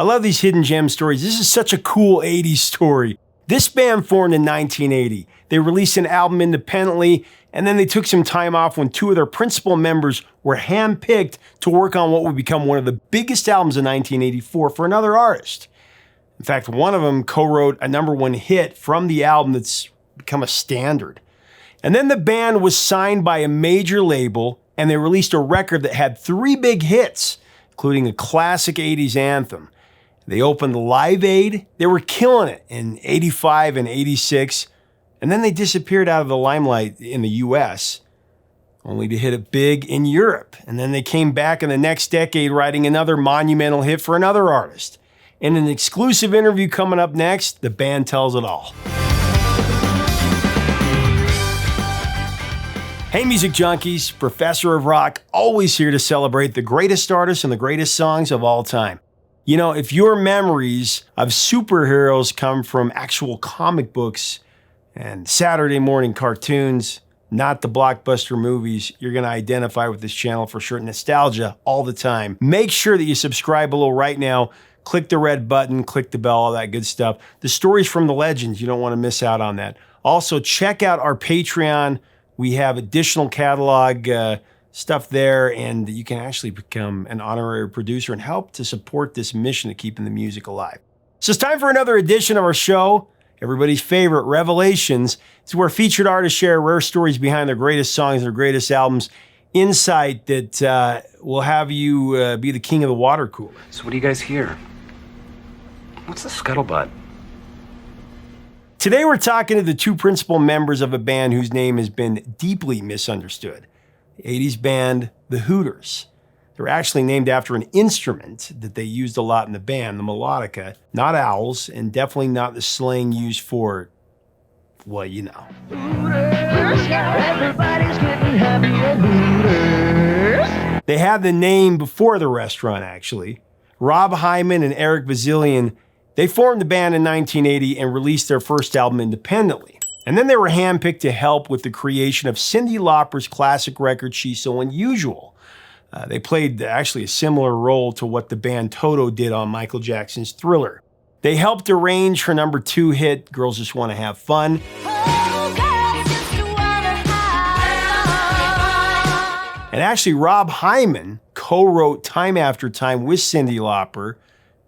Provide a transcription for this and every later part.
I love these hidden gem stories. This is such a cool 80s story. This band formed in 1980. They released an album independently, and then they took some time off when two of their principal members were handpicked to work on what would become one of the biggest albums in 1984 for another artist. In fact, one of them co-wrote a #1 hit from the album that's become a standard. And then the band was signed by a major label, and they released a record that had 3 big hits, including a classic 80s anthem. They opened Live Aid. They were killing it in 85 and 86, and then they disappeared out of the limelight in the US, only to hit it big in Europe. And then they came back in the next decade writing another monumental hit for another artist. In an exclusive interview coming up next, the band tells it all. Hey music junkies, Professor of Rock, always here to celebrate the greatest artists and the greatest songs of all time. You know, if your memories of superheroes come from actual comic books and Saturday morning cartoons, not the blockbuster movies, you're going to identify with this channel for sure. Nostalgia all the time. Make sure that you subscribe below right now. Click the red button, click the bell, all that good stuff. The stories from the legends, you don't want to miss out on that. Also, check out our Patreon. We have additional catalog stuff there, and you can actually become an honorary producer and help to support this mission of keeping the music alive. So it's time for another edition of our show, everybody's favorite, Revelations. It's where featured artists share rare stories behind their greatest songs, their greatest albums, insight that will have you be the king of the water cooler. So what do you guys hear? What's the scuttlebutt? Today we're talking to the two principal members of a band whose name has been deeply misunderstood. The 80s band, the Hooters. They were actually named after an instrument that they used a lot in the band, the melodica. Not owls, and definitely not the slang used for, well, you know. Hooters, everybody's getting happy at Hooters. They had the name before the restaurant, actually. Rob Hyman and Eric Bazilian, they formed the band in 1980 and released their first album independently. And then they were handpicked to help with the creation of Cyndi Lauper's classic record, She's So Unusual. They played actually a similar role to what the band Toto did on Michael Jackson's Thriller. They helped arrange her #2 hit, Girls Just Wanna Have Fun. And actually, Rob Hyman co-wrote Time After Time with Cyndi Lauper.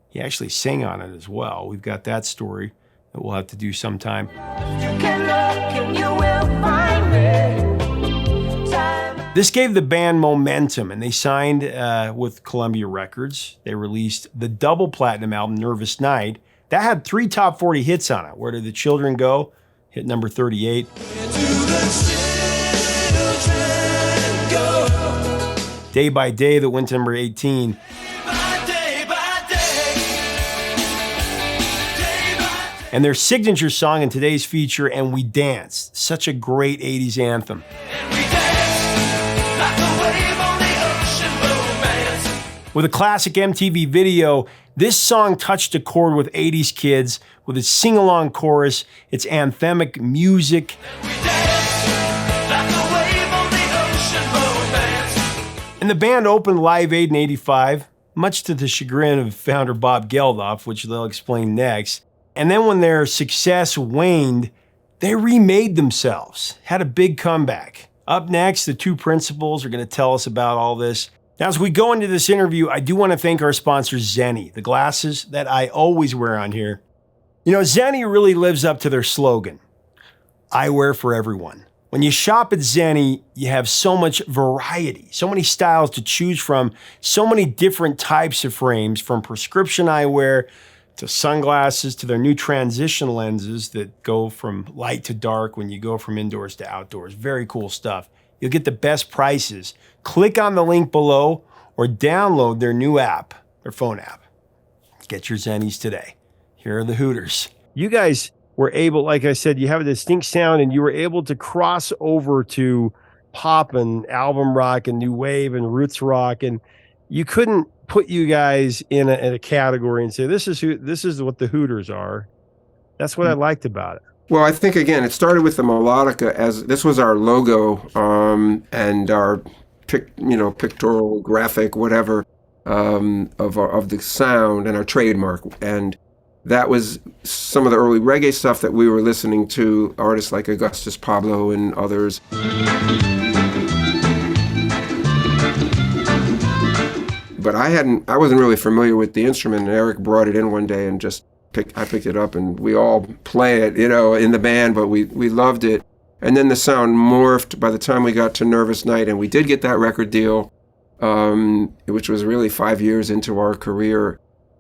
He actually sang on it as well. We've got that story that we'll have to do sometime. This gave the band momentum, and they signed with Columbia Records. They released the double platinum album, Nervous Night. That had 3 top 40 hits on it. Where Did the Children Go? Hit number 38. Day by Day, that went to number 18. And their signature song in today's feature, And We Dance. Such a great 80s anthem. With a classic MTV video, this song touched a chord with 80s kids with its sing-along chorus, its anthemic music. And the band opened Live Aid in 85, much to the chagrin of founder Bob Geldof, which they'll explain next. And then when their success waned, they remade themselves, had a big comeback. Up next, the two principals are going to tell us about all this. Now, as we go into this interview, I do want to thank our sponsor, Zenni, the glasses that I always wear on here. You know, Zenni really lives up to their slogan, eyewear for everyone. When you shop at Zenni, you have so much variety, so many styles to choose from, so many different types of frames, from prescription eyewear to sunglasses, to their new transition lenses that go from light to dark when you go from indoors to outdoors. Very cool stuff. You'll get the best prices. Click on the link below or download their new app, their phone app. Get your Zennis today. Here are the Hooters. You guys were able, like I said, you have a distinct sound, and you were able to cross over to pop and album rock and new wave and roots rock, and you couldn't put you guys in a category and say, this is what the Hooters are. That's what I liked about it. Well, I think, again, it started with the melodica, as this was our logo and our pictorial, graphic, whatever. of the sound and our trademark. And that was some of the early reggae stuff that we were listening to, artists like Augustus Pablo and others. But I wasn't really familiar with the instrument, and Eric brought it in one day and I picked it up, and we all play it, in the band, but we loved it. And then the sound morphed by the time we got to Nervous Night, and we did get that record deal, which was really 5 years into our career.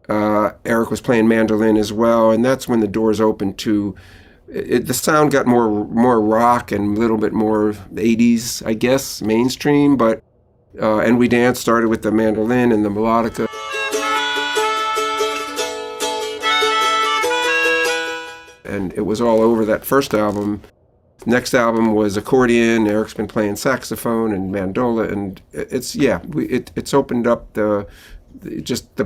Eric was playing mandolin as well, and that's when the doors opened to it. The sound got more rock and a little bit more 80s, I guess, mainstream, but and We Dance started with the mandolin and the melodica. And it was all over that first album. Next album was accordion. Eric's been playing saxophone and mandola, and it's opened up the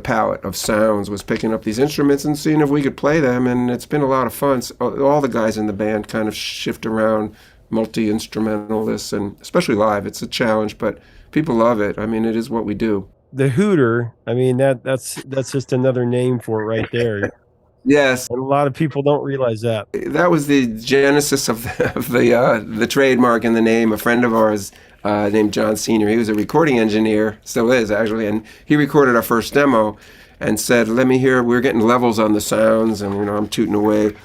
palette of sounds, was picking up these instruments and seeing if we could play them, and it's been a lot of fun. So all the guys in the band kind of shift around, multi-instrumentalists, and especially live, it's a challenge, but people love it. I mean, it is what we do. The Hooter, I mean, that's just another name for it right there. Yes. And a lot of people don't realize that. That was the genesis of the trademark and the name. A friend of ours named John Sr., he was a recording engineer, still is actually, and he recorded our first demo and said, let me hear, we're getting levels on the sounds, and I'm tooting away.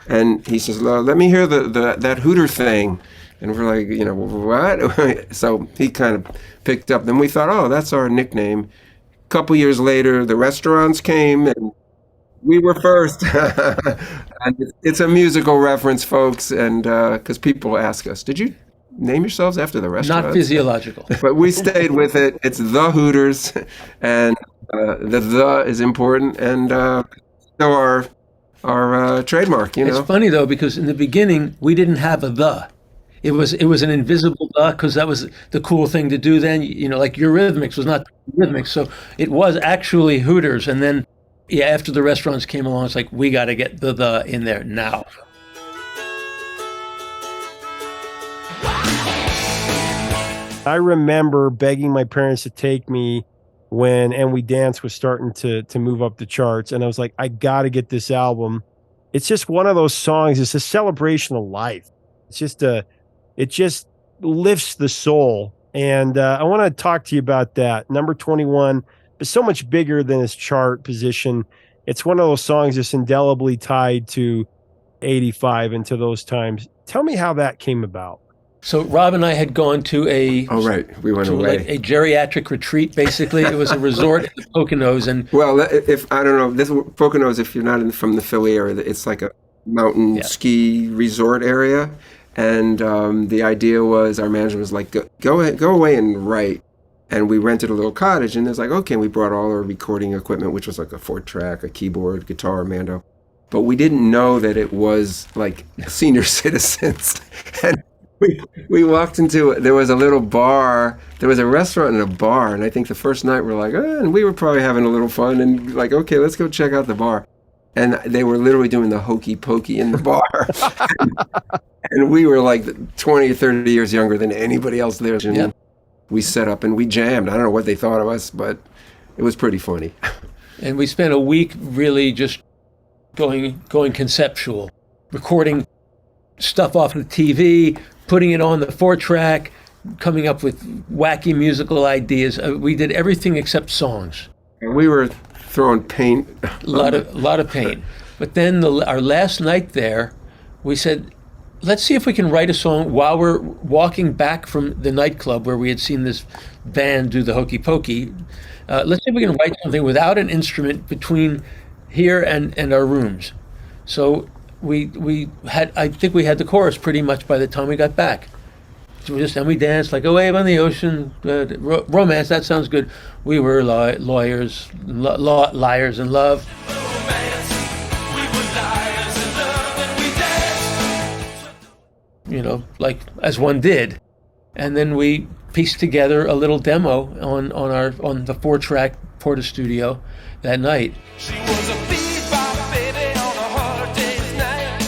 And he says, let me hear that Hooter thing. And we're like, what? So he kind of picked up. Then we thought, oh, that's our nickname. A couple years later, the restaurants came, and we were first. And it's a musical reference, folks, and because people ask us, did you name yourselves after the restaurant? Not physiological. But we stayed with it. It's the Hooters, and the is important, and so our trademark, It's funny, though, because in the beginning, we didn't have a the. It was an invisible the, because that was the cool thing to do then. Like Eurythmics was not Eurythmics, so it was actually Hooters. And then, after the restaurants came along, it's like, we got to get the in there now. I remember begging my parents to take me when And We Dance was starting to move up the charts, and I was like, I got to get this album. It's just one of those songs. It's a celebration of life. It just lifts the soul. And I want to talk to you about that. Number 21 is so much bigger than its chart position. It's one of those songs that's indelibly tied to 85 and to those times. Tell me how that came about. So Rob and I had gone to we went away. Like a geriatric retreat, basically. It was a resort in the Poconos. And well, if I don't know, this Poconos, if you're not from the Philly area, it's like a mountain ski resort area. And the idea was, our manager was like, go away and write. And we rented a little cottage, and it's like, okay, we brought all our recording equipment, which was like a 4-track, a keyboard, guitar, mando. But we didn't know that it was like senior citizens. And we walked into, there was a little bar, there was a restaurant and a bar. And I think the first night we're like, and we were probably having a little fun, and like, okay, let's go check out the bar. And they were literally doing the hokey pokey in the bar. And we were like 20 or 30 years younger than anybody else there. And we set up and we jammed. I don't know what they thought of us, but it was pretty funny. And we spent a week really just going conceptual, recording stuff off the TV, putting it on the 4-track, coming up with wacky musical ideas. We did everything except songs. And we were throwing paint. A lot of paint. But then our last night there, we said, let's see if we can write a song while we're walking back from the nightclub where we had seen this band do the hokey pokey. Let's see if we can write something without an instrument between here and our rooms. So I think we had the chorus pretty much by the time we got back. So and we danced like a wave on the ocean, romance, that sounds good. We were liars in love. Romance, we were liars in love and we danced. Like as one did. And then we pieced together a little demo on the 4-track Porta Studio that night. She was a bebop baby on a hard day's night.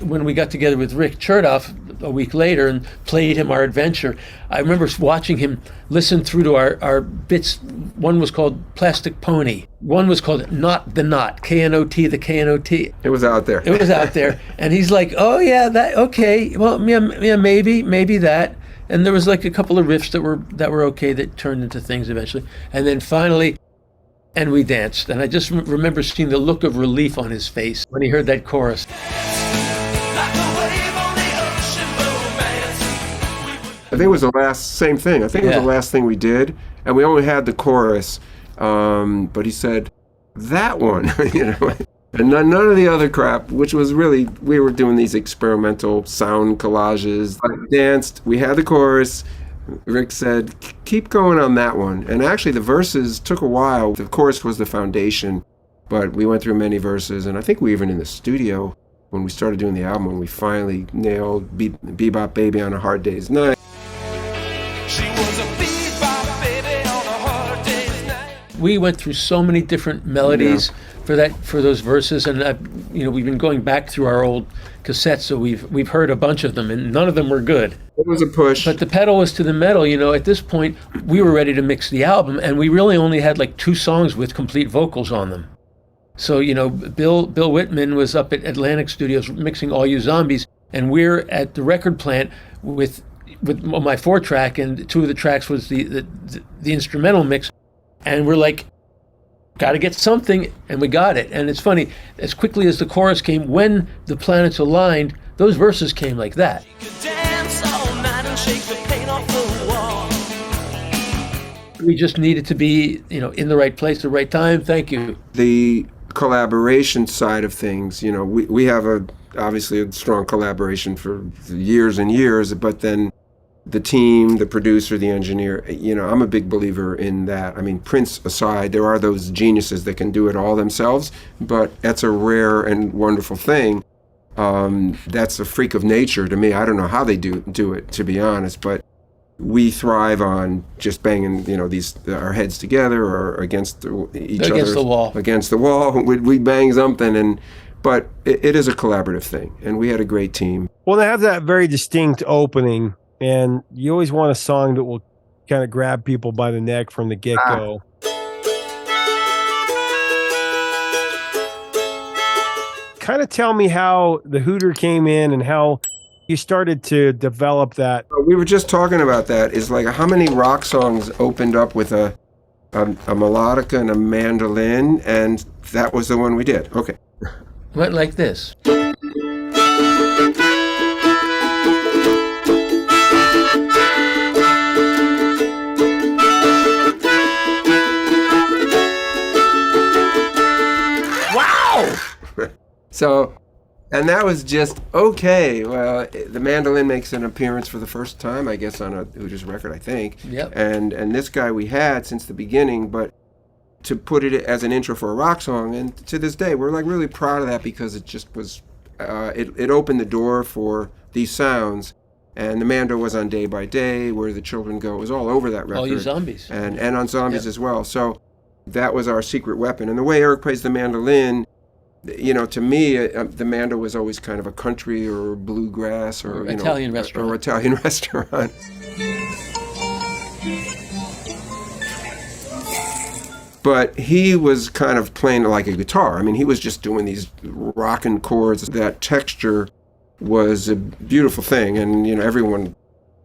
When we got together with Rick Chertoff, a week later and played him our adventure. I remember watching him listen through to our bits. One was called Plastic Pony. One was called Not the Knot, K-N-O-T, the K-N-O-T. It was out there. It was out there. And he's like, oh yeah, that, okay, well, yeah, maybe that. And there was like a couple of riffs that were okay that turned into things eventually. And then finally, and we danced. And I just remember seeing the look of relief on his face when he heard that chorus. Like a wave on the ocean, romance. I think it was the last thing we did, and we only had the chorus. But he said, that one, and none of the other crap, which was really, we were doing these experimental sound collages. I danced, we had the chorus. Rick said, keep going on that one. And actually the verses took a while. The chorus was the foundation, but we went through many verses, and I think we even in the studio, when we started doing the album, when we finally nailed Bebop Baby on a Hard Day's Night. She was a bebop baby on a hard day's night. We went through so many different melodies for those verses, and we've been going back through our old cassettes, so we've heard a bunch of them, and none of them were good. It was a push. But the pedal was to the metal. At this point, we were ready to mix the album, and we really only had like 2 songs with complete vocals on them. So Bill Whitman was up at Atlantic Studios mixing All You Zombies, and we're at the record plant with my 4-track, and 2 of the tracks was the instrumental mix, and we're like, got to get something, and we got it. And it's funny, as quickly as the chorus came, when the planets aligned, those verses came like that. You could dance all night and shake the paint off the wall. We just needed to be, in the right place, the right time. Thank you. The collaboration side of things, we have obviously a strong collaboration for years and years, but then the team, the producer, the engineer, I'm a big believer in that. I mean, Prince aside, there are those geniuses that can do it all themselves, but that's a rare and wonderful thing. That's a freak of nature to me. I don't know how they do it, to be honest, but we thrive on just banging, our heads together or against each other. Against the wall. Against the wall. We bang something, but it is a collaborative thing, and we had a great team. Well, they have that very distinct opening, and you always want a song that will kind of grab people by the neck from the get-go. Kind of tell me how the Hooter came in and how you started to develop that. We were just talking about that. Is like how many rock songs opened up with a melodica and a mandolin, and that was the one we did. Okay. Went like this. So, and that was just okay. Well, the mandolin makes an appearance for the first time, I guess, on a Hooters record, I think. Yep. And this guy we had since the beginning, but to put it as an intro for a rock song, and to this day, we're like really proud of that because it just was, it opened the door for these sounds. And the Mando was on Day by Day, Where the Children Go. It was all over that record. All You Zombies. And on Zombies as well. So that was our secret weapon. And the way Eric plays the mandolin, to me, the Mando was always kind of a country or bluegrass or Italian restaurant. Or Italian restaurant. But he was kind of playing like a guitar. I mean, he was just doing these rocking chords. That texture was a beautiful thing, and everyone,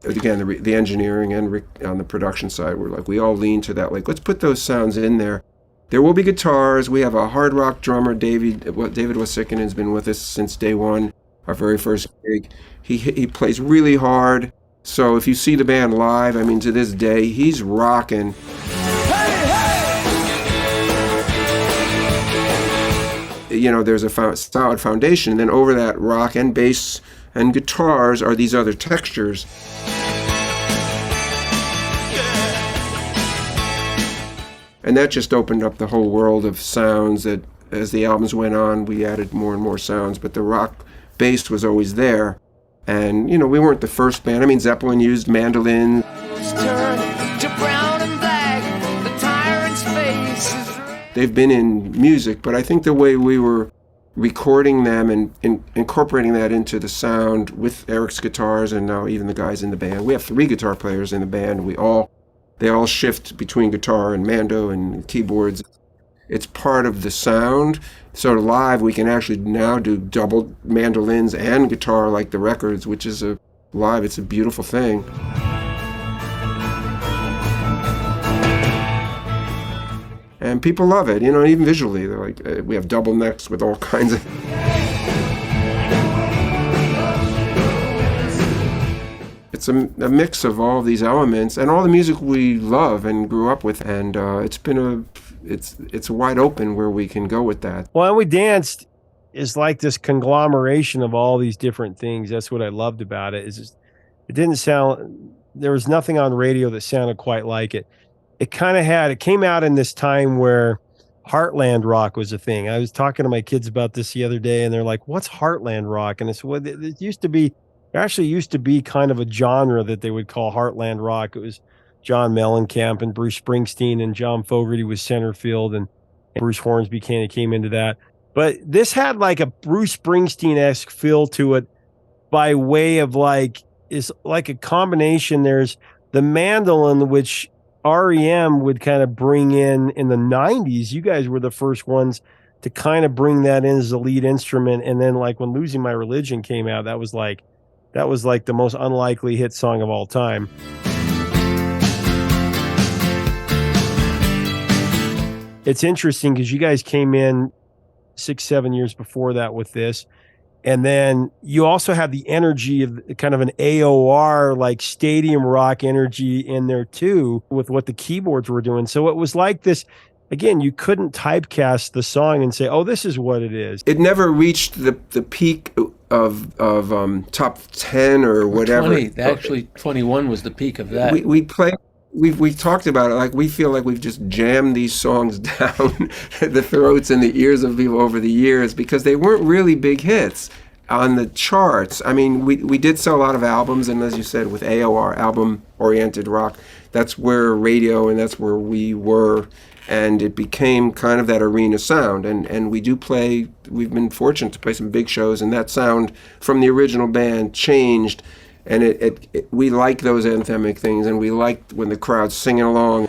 again, the engineering and Rick on the production side were like, we all leaned to that. Like, let's put those sounds in there. There will be guitars. We have a hard rock drummer, David Wasikin, has been with us since day one, our very first gig. He plays really hard. So if you see the band live, I mean, to this day, he's rocking. There's a solid foundation, and then over that rock and bass and guitars are these other textures. And that just opened up the whole world of sounds that, as the albums went on, we added more and more sounds, but the rock bass was always there. And, we weren't the first band. I mean, Zeppelin used mandolin. They've been in music, but I think the way we were recording them and incorporating that into the sound with Eric's guitars and now even the guys in the band. We have 3 guitar players in the band. They all shift between guitar and mando and keyboards. It's part of the sound. So live, we can actually now do double mandolins and guitar like the records, which is live, it's a beautiful thing. And people love it, even visually. They're like, we have double necks with all kinds of... It's a mix of all these elements and all the music we love and grew up with. And it's wide open where we can go with that. Well, and We Danced is like this conglomeration of all these different things. That's what I loved about it. It didn't sound... There was nothing on radio that sounded quite like it. It came out in this time where Heartland rock was a thing. I was talking to my kids about this the other day, and they're like, what's Heartland rock? And it's what it used to be. It actually used to be kind of a genre that they would call Heartland rock. It was John Mellencamp and Bruce Springsteen, and John Fogerty was center field, and Bruce Hornsby came into that. But this had like a Bruce Springsteen-esque feel to it by way of it's like a combination. There's the mandolin, which REM would kind of bring in the 90s. You guys were the first ones to kind of bring that in as a lead instrument. And then like when Losing My Religion came out, that was like the most unlikely hit song of all time. It's interesting because you guys came in 6-7 years before that with this. And then you also have the energy of kind of an AOR, like stadium rock energy in there too, with what the keyboards were doing. So it was like this, again, you couldn't typecast the song and say, oh, this is what it is. It never reached the peak of top 10 or whatever. 20, actually 21 was the peak of that. We've talked about it, like we feel like we've just jammed these songs down the throats and the ears of people over the years because they weren't really big hits on the charts. I mean, we did sell a lot of albums, and as you said, with AOR, album-oriented rock, that's where radio and that's where we were, and it became kind of that arena sound. And we do play, we've been fortunate to play some big shows, and that sound from the original band changed. And we like those anthemic things, and we like when the crowd's singing along.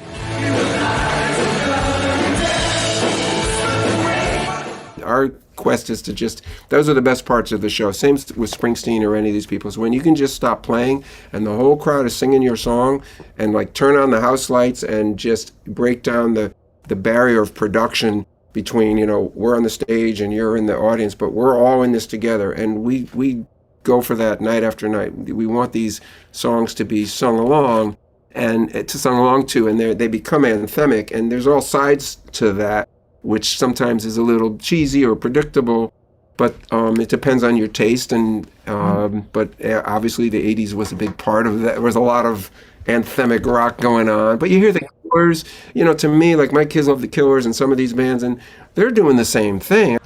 Our quest is to those are the best parts of the show. Same with Springsteen or any of these people. So when you can just stop playing and the whole crowd is singing your song and like turn on the house lights and just break down the barrier of production between, we're on the stage and you're in the audience, but we're all in this together. And we go for that night after night. We want these songs to be sung along and to sung along to, and they become anthemic. And there's all sides to that, which sometimes is a little cheesy or predictable, but it depends on your taste. And but obviously the 80s was a big part of that. There was a lot of anthemic rock going on. But you hear the Killers, to me, like my kids love the Killers and some of these bands, and they're doing the same thing.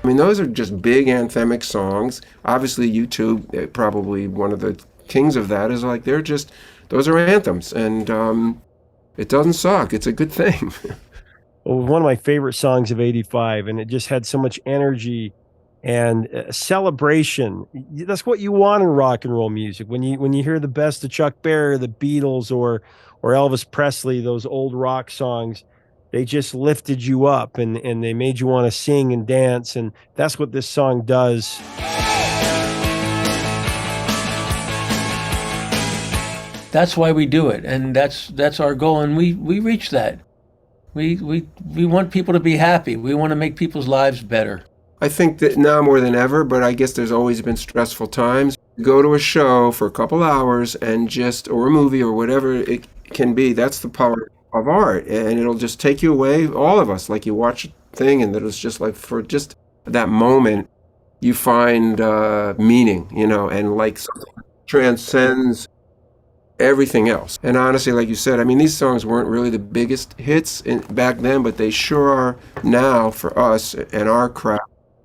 I mean, those are just big anthemic songs. Obviously, U2, probably one of the kings of that, is like those are anthems, and it doesn't suck. It's a good thing. Well, one of my favorite songs of '85, and it just had so much energy and celebration. That's what you want in rock and roll music. When you hear the best of Chuck Berry, the Beatles, or Elvis Presley, those old rock songs, they just lifted you up and they made you want to sing and dance. And that's what this song does. That's why we do it. And that's our goal. And we reach that. We want people to be happy. We want to make people's lives better. I think that now more than ever, but I guess there's always been stressful times. Go to a show for a couple hours and or a movie or whatever it can be. That's the power of art, and it'll just take you away, all of us. Like you watch a thing and it's just like for just that moment you find meaning, and like something transcends everything else. And honestly, like you said, I mean, these songs weren't really the biggest hits back then, but they sure are now for us and our crowd.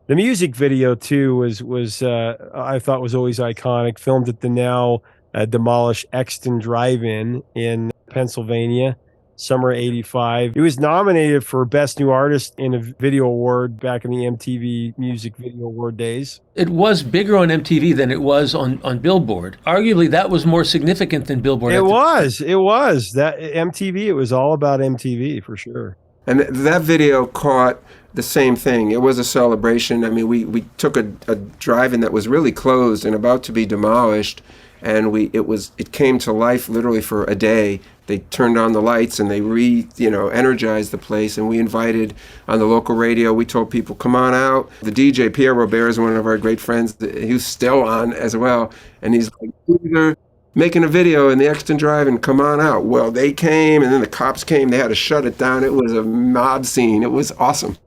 The music video too was I thought was always iconic. Filmed at the now demolished Exton Drive-In in Pennsylvania. summer '85. It was nominated for Best New Artist in a Video Award back in the MTV Music Video Award days. It was bigger on MTV than it was on Billboard. Arguably, that was more significant than Billboard. It was. That MTV, it was all about MTV for sure. And that video caught the same thing. It was a celebration. I mean, we took a drive-in that was really closed and about to be demolished, and it came to life literally for a day. They turned on the lights and they energized the place, and we invited on the local radio. We told people, come on out. The DJ, Pierre Robert, is one of our great friends. He was still on as well, and he's like, they're making a video in the Exton Drive-in, come on out. Well, they came, and then the cops came. They had to shut it down. It was a mob scene. It was awesome.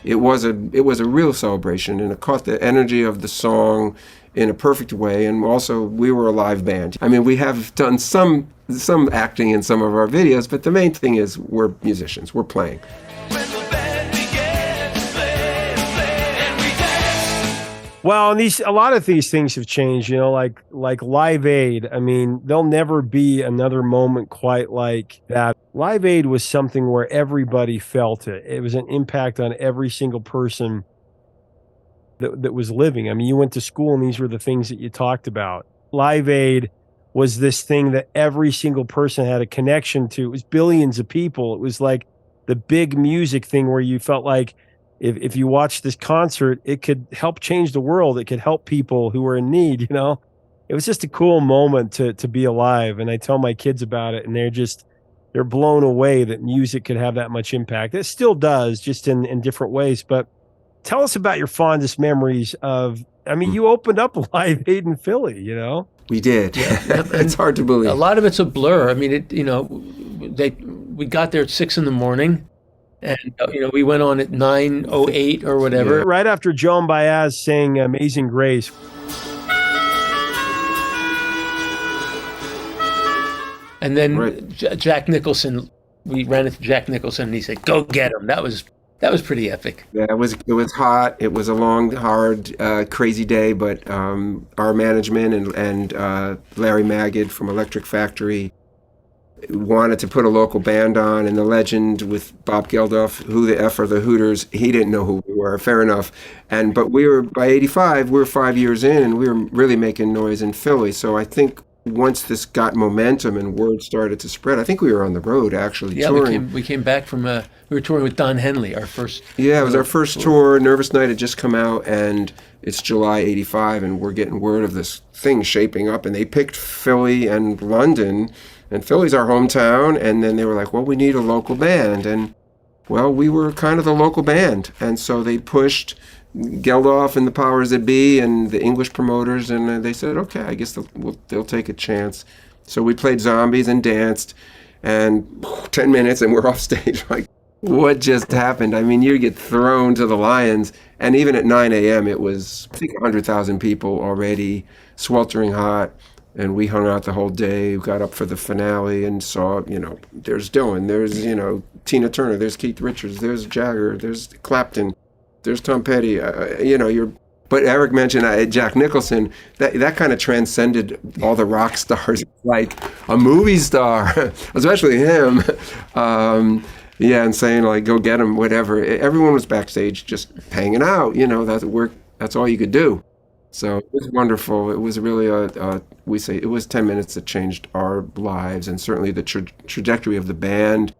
It was a real celebration, and it caught the energy of the song in a perfect way. And also, we were a live band. I mean, we have done some acting in some of our videos, but the main thing is we're musicians. We're playing. Well, and a lot of these things have changed, like Live Aid. I mean, there'll never be another moment quite like that. Live Aid was something where everybody felt it. It was an impact on every single person that was living. I mean, you went to school and these were the things that you talked about. Live Aid was this thing that every single person had a connection to. It was billions of people. It was like the big music thing where you felt like, if you watch this concert, it could help change the world. It could help people who were in need, It was just a cool moment to be alive. And I tell my kids about it, and they're blown away that music could have that much impact. It still does, just in different ways. But tell us about your fondest memories of, you opened up Live Aid in Philly, We did. Yeah. It's hard to believe. A lot of it's a blur. I mean, we got there at 6 a.m. And, we went on at 9:08 or whatever. Yeah. Right after Joan Baez sang Amazing Grace. And then Jack Nicholson, we ran into Jack Nicholson and he said, go get him. That was pretty epic. Yeah, it was hot. It was a long, hard, crazy day, but our management and Larry Magid from Electric Factory wanted to put a local band on, and the legend with Bob Geldof, who the F are the Hooters, he didn't know who we were, fair enough. But by '85, we were 5 years in, and we were really making noise in Philly. So I think once this got momentum and word started to spread, I think we were on the road actually touring. We came back from, we were touring with Don Henley, our first. Yeah, it was our first tour. Nervous Night had just come out, and it's July '85, and we're getting word of this thing shaping up, and they picked Philly and London. And Philly's our hometown, and then they were like, well, we need a local band. And, well, we were kind of the local band. And so they pushed Geldof and the powers that be and the English promoters, and they said, okay, I guess they'll take a chance. So we played Zombies and danced, and 10 minutes, and we're off stage. Like, what just happened? I mean, you get thrown to the lions. And even at 9 a.m., it was, I think, 100,000 people already, sweltering hot. And we hung out the whole day, got up for the finale and saw, there's Dylan, there's, Tina Turner, there's Keith Richards, there's Jagger, there's Clapton, there's Tom Petty, But Eric mentioned Jack Nicholson, that kind of transcended all the rock stars, like a movie star, especially him. And saying, like, go get him, whatever. Everyone was backstage just hanging out, that's all you could do. So it was wonderful. It was really it was 10 minutes that changed our lives, and certainly the trajectory of the band.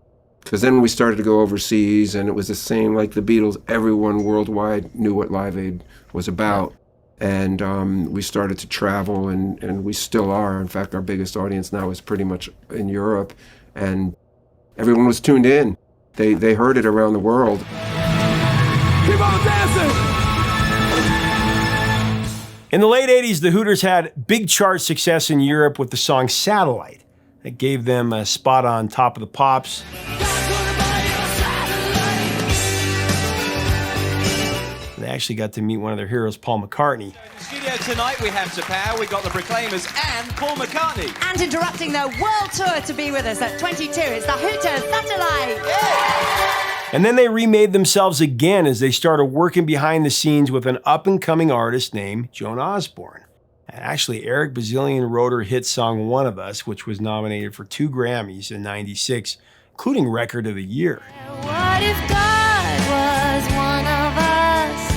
Because then we started to go overseas, and it was the same like the Beatles. Everyone worldwide knew what Live Aid was about. And we started to travel, and we still are. In fact, our biggest audience now is pretty much in Europe, and everyone was tuned in. They heard it around the world. Keep on dancing! In the late 80s, the Hooters had big chart success in Europe with the song Satellite. That gave them a spot on Top of the Pops. They actually got to meet one of their heroes, Paul McCartney. In the studio tonight, we have to power. We've got the Proclaimers and Paul McCartney. And interrupting their world tour to be with us at 22, it's the Hooters Satellite. Yeah. And then they remade themselves again as they started working behind the scenes with an up-and-coming artist named Joan Osborne. Actually, Eric Bazilian wrote her hit song One of Us, which was nominated for 2 Grammys in '96, including Record of the Year. What if God was one of us?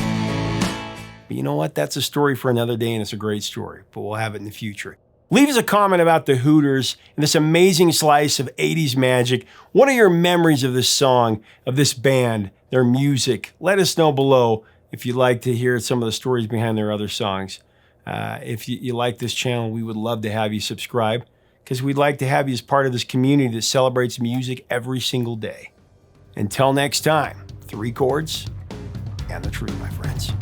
But you know what? That's a story for another day, and it's a great story, but we'll have it in the future. Leave us a comment about the Hooters and this amazing slice of 80s magic. What are your memories of this song, of this band, their music? Let us know below if you'd like to hear some of the stories behind their other songs. If you like this channel, we would love to have you subscribe, because we'd like to have you as part of this community that celebrates music every single day. Until next time, 3 chords and the truth, my friends.